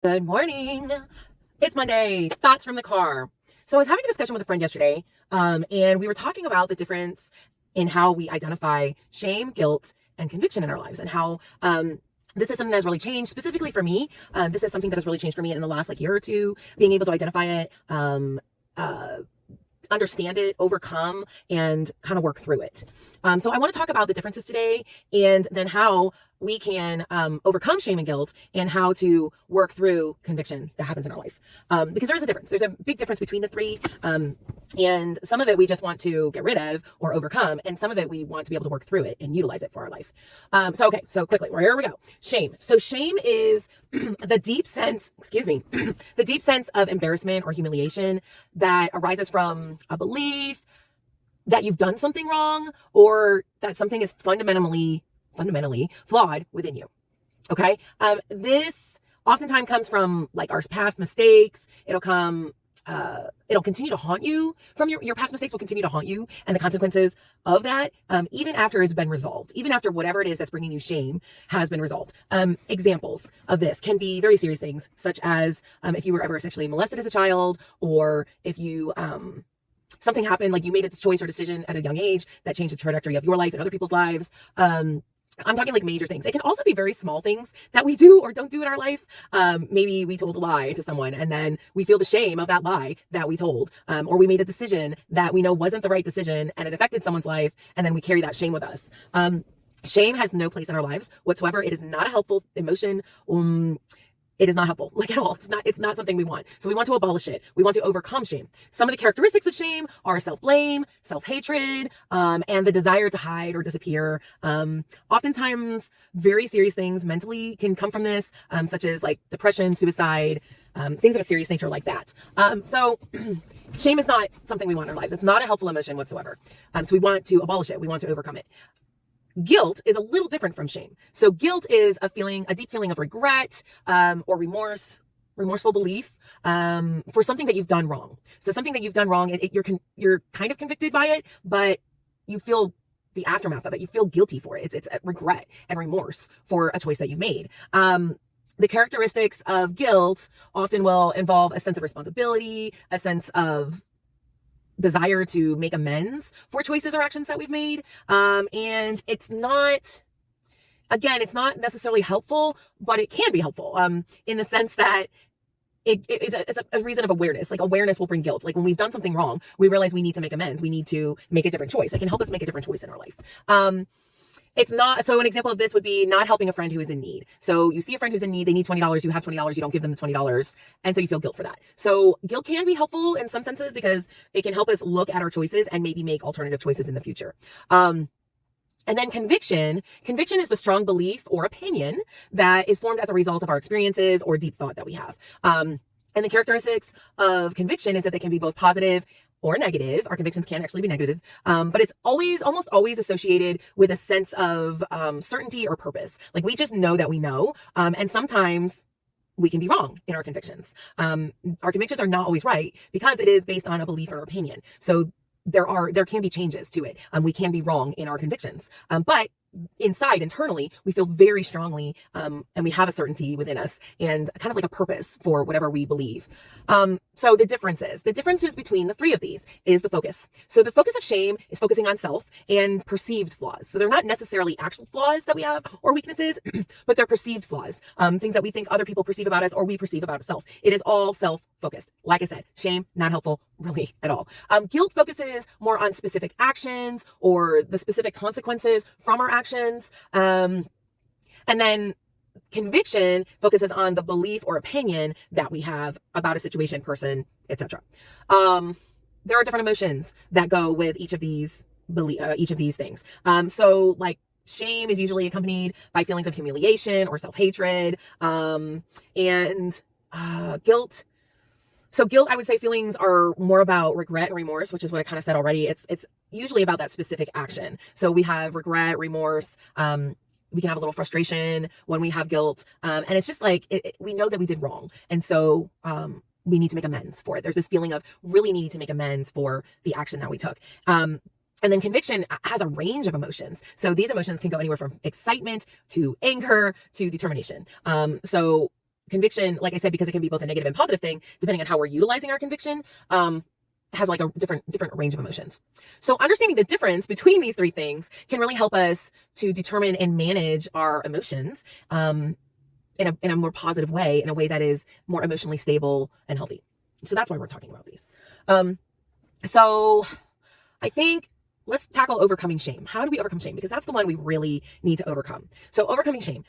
Good morning. It's Monday. Thoughts from the car. So I was having a discussion with a friend yesterday, and we were talking about the difference in how we identify shame, guilt, and conviction in our lives, and how this is something that has really changed. Specifically for me, this is something that has really changed for me in the last year or two. Being able to identify it, uh, understand it, overcome, and kind of work through it. So I want to talk about the differences today, and then how we can overcome shame and guilt, and how to work through conviction that happens in our life. Because there is a difference. There's a big difference between the three. And some of it we just want to get rid of or overcome, and some of it we want to be able to work through it and utilize it for our life. So quickly, here we go. Shame. So shame is the deep sense, the deep sense of embarrassment or humiliation that arises from a belief that you've done something wrong, or that something is fundamentally flawed within you. Okay. This oftentimes comes from our past mistakes. It'll continue to haunt you from your past mistakes will continue to haunt you, and the consequences of that, even after it's been resolved, even after whatever it is that's bringing you shame has been resolved. Examples of this can be very serious things, such as, if you were ever sexually molested as a child, or if you, something happened, like you made a choice or decision at a young age that changed the trajectory of your life and other people's lives. I'm talking major things. It can also be very small things that we do or don't do in our life. Maybe we told a lie to someone, and then we feel the shame of that lie that we told. Or we made a decision that we know wasn't the right decision, and it affected someone's life, and then we carry that shame with us. Shame has no place in our lives whatsoever. It is not a helpful emotion. It is not helpful, at all. It's not something we want. So we want to abolish it. We want to overcome shame. Some of the characteristics of shame are self-blame, self-hatred, and the desire to hide or disappear. Oftentimes, very serious things mentally can come from this, such as depression, suicide, things of a serious nature like that. So shame is not something we want in our lives. It's not a helpful emotion whatsoever. So we want to abolish it. We want to overcome it. Guilt is a little different from shame. So guilt is a deep feeling of regret, or remorseful belief, for something that you've done wrong. So something that you've done wrong, you're kind of convicted by it, but you feel the aftermath of it. You feel guilty for it. It's a regret and remorse for a choice that you've made. The characteristics of guilt often will involve a sense of responsibility, a sense of desire to make amends for choices or actions that we've made. And it's not necessarily helpful, but it can be helpful, in the sense that it's a reason of awareness. Awareness will bring guilt. When we've done something wrong, we realize we need to make amends. We need to make a different choice. It can help us make a different choice in our life. So an example of this would be not helping a friend who is in need. So you see a friend who's in need, they need $20, you have $20, you don't give them the $20, and so you feel guilt for that. So guilt can be helpful in some senses because it can help us look at our choices and maybe make alternative choices in the future. And then conviction is the strong belief or opinion that is formed as a result of our experiences or deep thought that we have. And the characteristics of conviction is that they can be both positive or negative. Our convictions can actually be negative, but it's almost always associated with a sense of certainty or purpose. We just know that we know, and sometimes we can be wrong in our convictions. Our convictions are not always right because it is based on a belief or opinion. So there can be changes to it. We can be wrong in our convictions, but internally, we feel very strongly, and we have a certainty within us and kind of a purpose for whatever we believe. So the differences between the three of these is the focus. So the focus of shame is focusing on self and perceived flaws. So they're not necessarily actual flaws that we have or weaknesses, but they're perceived flaws, things that we think other people perceive about us or we perceive about ourselves. It is all self-focused. Like I said, shame, not helpful really at all. Guilt focuses more on specific actions or the specific consequences from our actions. And then conviction focuses on the belief or opinion that we have about a situation, person, etc. There are different emotions that go with each of these things. So shame is usually accompanied by feelings of humiliation or self-hatred, and guilt. So guilt, I would say feelings are more about regret and remorse, which is what I kind of said already. It's usually about that specific action. So we have regret, remorse, we can have a little frustration when we have guilt. And it's just we know that we did wrong. And so we need to make amends for it. There's this feeling of really needing to make amends for the action that we took. And then conviction has a range of emotions. So these emotions can go anywhere from excitement to anger to determination. So conviction, like I said, because it can be both a negative and positive thing, depending on how we're utilizing our conviction, has like a different range of emotions. So understanding the difference between these three things can really help us to determine and manage our emotions in a more positive way, in a way that is more emotionally stable and healthy. So that's why we're talking about these. So I think let's tackle overcoming shame. How do we overcome shame? Because that's the one we really need to overcome. So overcoming shame.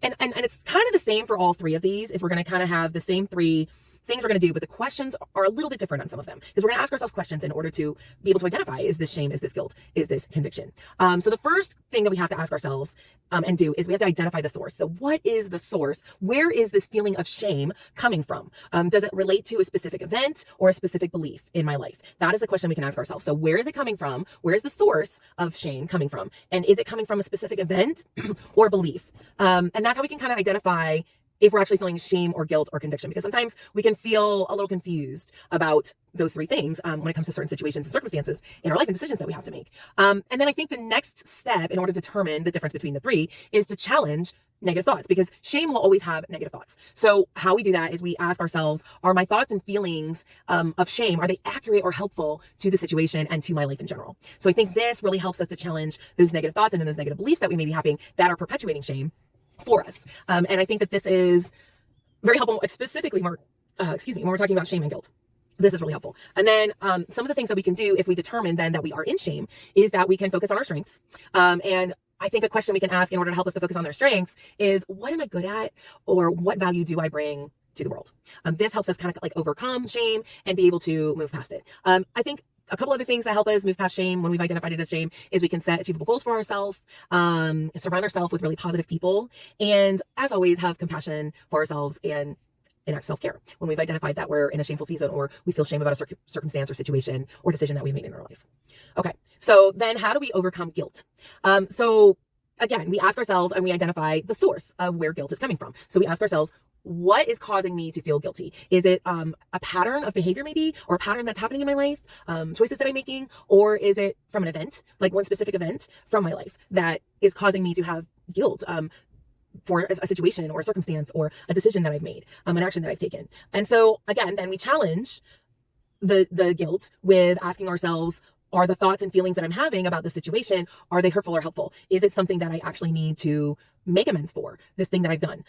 And it's kind of the same for all three of these, is we're going to kind of have the same three things we're going to do, but the questions are a little bit different on some of them, because we're going to ask ourselves questions in order to be able to identify, is this shame, is this guilt, is this conviction? So the first thing that we have to ask ourselves and do is we have to identify the source. So what is the source? Where is this feeling of shame coming from? Does it relate to a specific event or a specific belief in my life? That is the question we can ask ourselves. So where is it coming from? Where is the source of shame coming from? And is it coming from a specific event or belief? And that's how we can kind of identify if we're actually feeling shame or guilt or conviction, because sometimes we can feel a little confused about those three things when it comes to certain situations and circumstances in our life and decisions that we have to make. And then I think the next step in order to determine the difference between the three is to challenge negative thoughts, because shame will always have negative thoughts. So how we do that is we ask ourselves, are my thoughts and feelings of shame, are they accurate or helpful to the situation and to my life in general? So I think this really helps us to challenge those negative thoughts and those negative beliefs that we may be having that are perpetuating shame for us. And I think that this is very helpful, specifically when we're talking about shame and guilt. This is really helpful. And then some of the things that we can do if we determine then that we are in shame is that we can focus on our strengths. And I think a question we can ask in order to help us to focus on their strengths is, what am I good at? Or what value do I bring to the world? This helps us kind of like overcome shame and be able to move past it. I think a couple other things that help us move past shame when we've identified it as shame is we can set achievable goals for ourselves, surround ourselves with really positive people, and as always, have compassion for ourselves and enact self-care when we've identified that we're in a shameful season or we feel shame about a circumstance or situation or decision that we made in our life. Okay, so then how do we overcome guilt? So again, we ask ourselves and we identify the source of where guilt is coming from. So we ask ourselves, what is causing me to feel guilty? Is it a pattern of behavior maybe, or a pattern that's happening in my life, choices that I'm making, or is it from an event, like one specific event from my life that is causing me to have guilt for a situation or a circumstance or a decision that I've made, an action that I've taken? And so again, then we challenge the guilt with asking ourselves, are the thoughts and feelings that I'm having about the situation, are they hurtful or helpful? Is it something that I actually need to make amends for, this thing that I've done?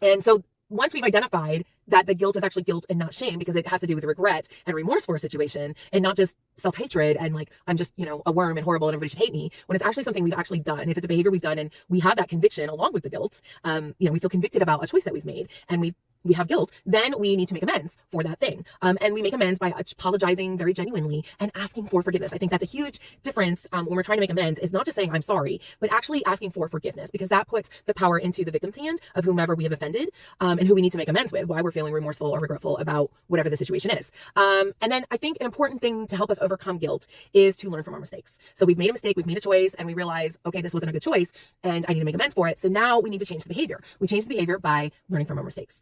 And so once we've identified that the guilt is actually guilt and not shame, because it has to do with regret and remorse for a situation and not just self-hatred and like, I'm just, a worm and horrible and everybody should hate me, when it's actually something we've actually done. If it's a behavior we've done and we have that conviction along with the guilt, we feel convicted about a choice that we've made and we have guilt, then we need to make amends for that thing. And we make amends by apologizing very genuinely and asking for forgiveness. I think that's a huge difference when we're trying to make amends, is not just saying I'm sorry, but actually asking for forgiveness, because that puts the power into the victim's hand of whomever we have offended and who we need to make amends with, why we're feeling remorseful or regretful about whatever the situation is. And then I think an important thing to help us overcome guilt is to learn from our mistakes. So we've made a mistake, we've made a choice, and we realize, okay, this wasn't a good choice and I need to make amends for it. So now we need to change the behavior. We change the behavior by learning from our mistakes.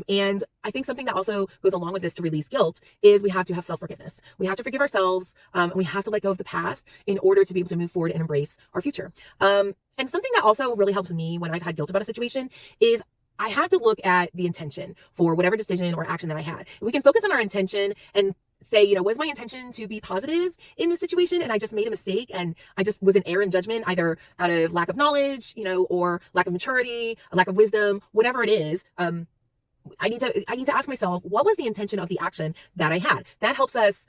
And I think something that also goes along with this to release guilt is we have to have self-forgiveness. We have to forgive ourselves, and we have to let go of the past in order to be able to move forward and embrace our future. And something that also really helps me when I've had guilt about a situation is I have to look at the intention for whatever decision or action that I had. If we can focus on our intention and say, was my intention to be positive in this situation and I just made a mistake and I just was in error in judgment, either out of lack of knowledge, or lack of maturity, a lack of wisdom, whatever it is, I need to ask myself, what was the intention of the action that I had? That helps us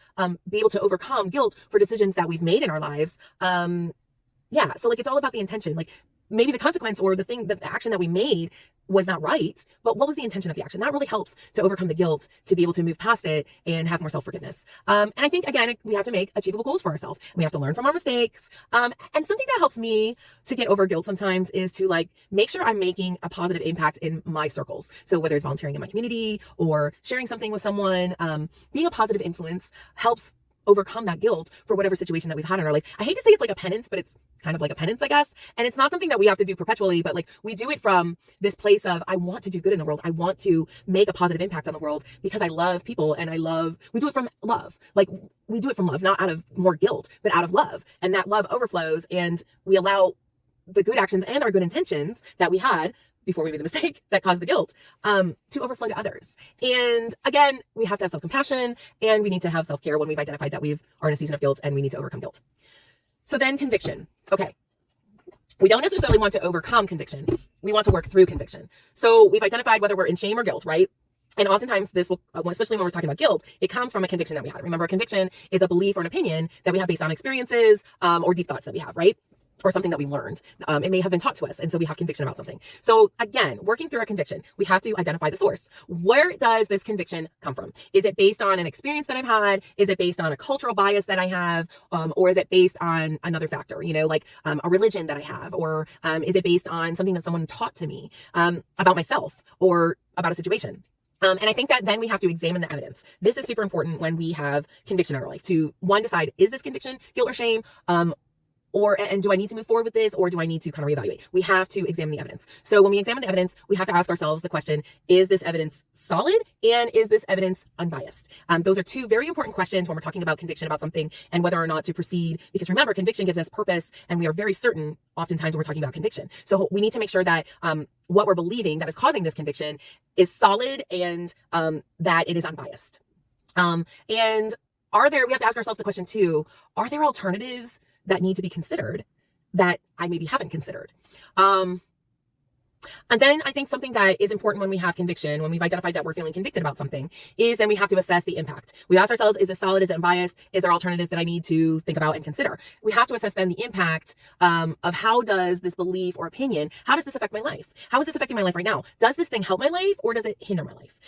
be able to overcome guilt for decisions that we've made in our lives. So like it's all about the intention. Like maybe the consequence or the action that we made was not right, but what was the intention of the action? That really helps to overcome the guilt, to be able to move past it and have more self-forgiveness. And I think, again, we have to make achievable goals for ourselves. We have to learn from our mistakes. And something that helps me to get over guilt sometimes is to make sure I'm making a positive impact in my circles. So whether it's volunteering in my community or sharing something with someone, being a positive influence helps overcome that guilt for whatever situation that we've had in our life. I hate to say it's like a penance, but it's kind of like a penance, I guess. And it's not something that we have to do perpetually, but we do it from this place of, I want to do good in the world. I want to make a positive impact on the world because I love people and we do it from love. We do it from love, not out of more guilt, but out of love. And that love overflows and we allow the good actions and our good intentions that we had before we made the mistake that caused the guilt, to overflow to others. And again, we have to have self-compassion, and we need to have self-care when we've identified that we are in a season of guilt and we need to overcome guilt. So then conviction. Okay. We don't necessarily want to overcome conviction. We want to work through conviction. So we've identified whether we're in shame or guilt, right? And oftentimes this will, especially when we're talking about guilt, it comes from a conviction that we had. Remember, a conviction is a belief or an opinion that we have based on experiences or deep thoughts that we have, right? Or something that we learned. It may have been taught to us. And so we have conviction about something. So again, working through a conviction, we have to identify the source. Where does this conviction come from? Is it based on an experience that I've had? Is it based on a cultural bias that I have? Or is it based on another factor, like a religion that I have? Or is it based on something that someone taught to me about myself or about a situation? And I think that then we have to examine the evidence. This is super important when we have conviction in our life to, one, decide, is this conviction guilt or shame? And do I need to move forward with this, or do I need to kind of reevaluate? We have to examine the evidence. So when we examine the evidence, we have to ask ourselves the question, is this evidence solid, and is this evidence unbiased? Those are two very important questions when we're talking about conviction about something and whether or not to proceed, because remember, conviction gives us purpose, and we are very certain oftentimes when we're talking about conviction. So we need to make sure that what we're believing that is causing this conviction is solid and that it is unbiased. And we have to ask ourselves the question too, are there alternatives that need to be considered that I maybe haven't considered? And then I think something that is important when we have conviction, when we've identified that we're feeling convicted about something, is then we have to assess the impact. We ask ourselves, is this solid? Is it unbiased? Is there alternatives that I need to think about and consider? We have to assess then the impact of how does this belief or opinion, how does this affect my life? How is this affecting my life right now? Does this thing help my life, or does it hinder my life?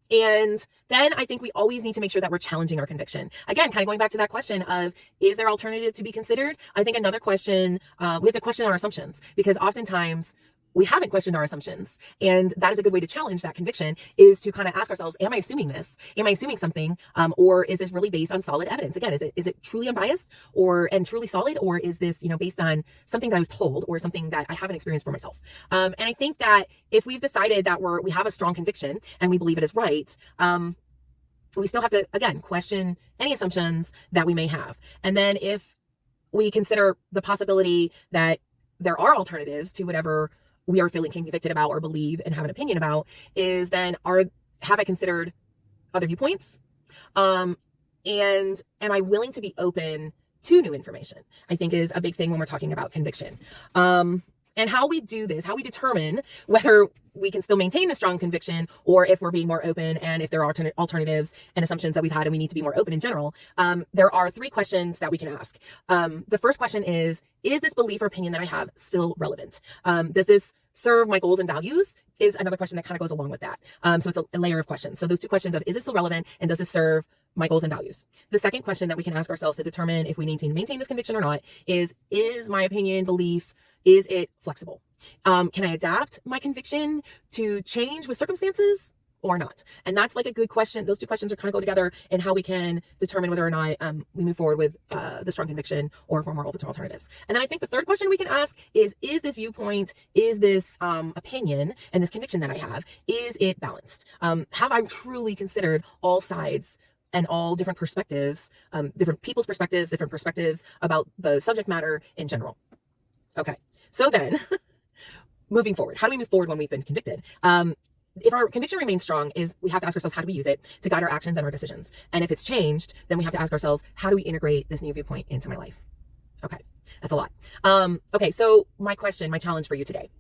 And then I think we always need to make sure that we're challenging our conviction. Again, kind of going back to that question of, is there alternative to be considered? I think another question, we have to question our assumptions, because oftentimes we haven't questioned our assumptions. And that is a good way to challenge that conviction, is to kind of ask ourselves, am I assuming this? Am I assuming something? Or is this really based on solid evidence? Again, is it truly unbiased and truly solid? Or is this, based on something that I was told or something that I haven't experienced for myself? And I think that if we've decided that we have a strong conviction and we believe it is right, we still have to, again, question any assumptions that we may have. And then if we consider the possibility that there are alternatives to whatever we are feeling convicted about or believe and have an opinion about, is then have I considered other viewpoints? And am I willing to be open to new information? I think is a big thing when we're talking about conviction. And how we do this, how we determine whether we can still maintain the strong conviction, or if we're being more open, and if there are alternatives and assumptions that we've had and we need to be more open in general, there are three questions that we can ask. The first question is this belief or opinion that I have still relevant? Does this serve my goals and values? Is another question that kind of goes along with that. So it's a layer of questions. So those two questions of, is it still relevant, and does this serve my goals and values? The second question that we can ask ourselves to determine if we need to maintain this conviction or not is my opinion, belief, is it flexible? Can I adapt my conviction to change with circumstances or not? And that's like a good question. Those two questions are kind of go together in how we can determine whether or not we move forward with the strong conviction, or if we're more open to alternatives. And then I think the third question we can ask is this viewpoint, is this opinion and this conviction that I have, is it balanced? Have I truly considered all sides and all different perspectives, different people's perspectives, different perspectives about the subject matter in general? Okay, so then moving forward, how do we move forward when we've been convicted? If our conviction remains strong, we have to ask ourselves, how do we use it to guide our actions and our decisions? And if it's changed, then we have to ask ourselves, how do we integrate this new viewpoint into my life? Okay, that's a lot. Okay, so my challenge for you today.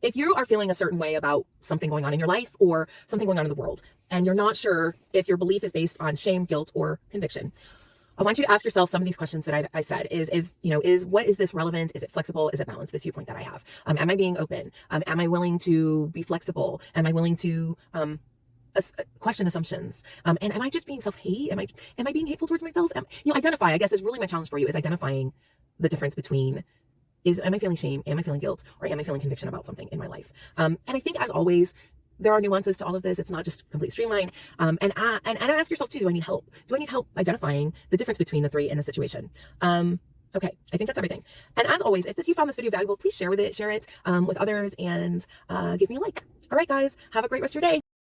If you are feeling a certain way about something going on in your life or something going on in the world, and you're not sure if your belief is based on shame, guilt, or conviction, I want you to ask yourself some of these questions that I said. What is this relevant? Is it flexible? Is it balanced? This viewpoint that I have. Am I being open? Am I willing to be flexible? Am I willing to question assumptions? And am I just being self-hate? Am I being hateful towards myself? Identify. I guess is really my challenge for you, is identifying the difference between am I feeling shame? Am I feeling guilt? Or am I feeling conviction about something in my life? And I think, as always, there are nuances to all of this. It's not just complete streamline. And ask yourself too, do I need help? Do I need help identifying the difference between the three in the situation? Okay, I think that's everything. And as always, if you found this video valuable, please share it with others, and give me a like. All right, guys, have a great rest of your day.